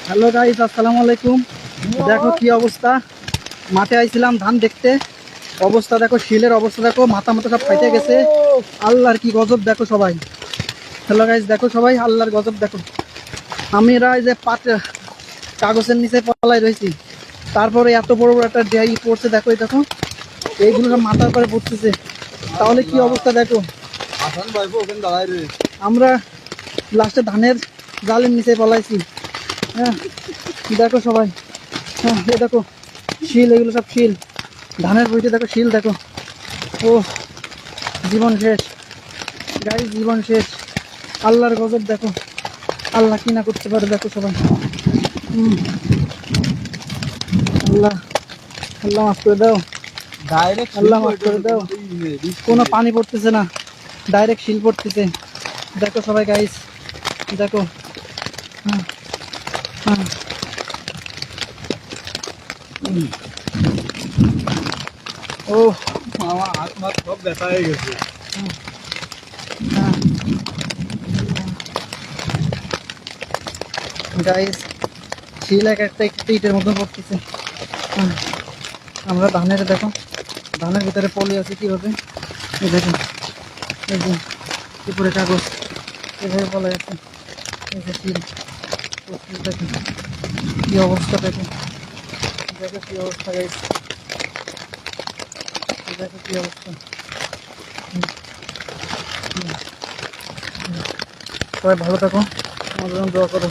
Hello guys, আসসালামু আলাইকুম। দেখো কি অবস্থা, মাঠে আইছিলাম ধান দেখতে। অবস্থা দেখো, শিলের অবস্থা দেখো, মাথা মাথা সব ফাইটে গেছে। আল্লাহর কি গজব দেখো সবাই। হ্যালো গাইস, দেখো সবাই আল্লাহর গজব দেখো। আমরা এই যে কাগজের নিচে পলাই রয়েছি, তারপরে এত বড় বড় একটা ডেয়ারি পড়ছে। দেখো এই দেখো, এইগুলো সব মাথার পরে পড়তেছে। তাহলে কি অবস্থা দেখো। আমরা লাস্টে ধানের জালের নিচে পলাইছি। হ্যাঁ দেখো সবাই, হ্যাঁ এই দেখো শিল, এগুলো সব শিল। ধানের বইতে দেখো শিল দেখো। ও জীবন শেষ গাইস, জীবন শেষ। আল্লাহর গজব দেখো, আল্লাহ কি না করতে পারে দেখো সবাই। আল্লাহ, আল্লাহ মাফ করে দাও, আল্লাহ মাফ করে দাও। কোনো পানি পড়তেছে না, ডাইরেক্ট শিল পড়তেছে। দেখো সবাই গাইস, দেখো। হ্যাঁ হ্যাঁ ও আমার হাত মাত সব ব্যথা হয়ে গেছে। গাইস, শিল এক একটা একটা ইটের মতো পড়তেছে। হ্যাঁ, আমরা ধানের দেখো, ধানের ভিতরে পলি আছে কীভাবে, এই দেখো, এই যে উপরে কাগজ এভাবে পলে আছে। এই যে শিল দেখো, কী অবস্থা দেখো, দেখো কী অবস্থা গাইস, দেখো কী অবস্থা। সবাই ভালো থাকো, আমাদের জন্য দোয়া করো।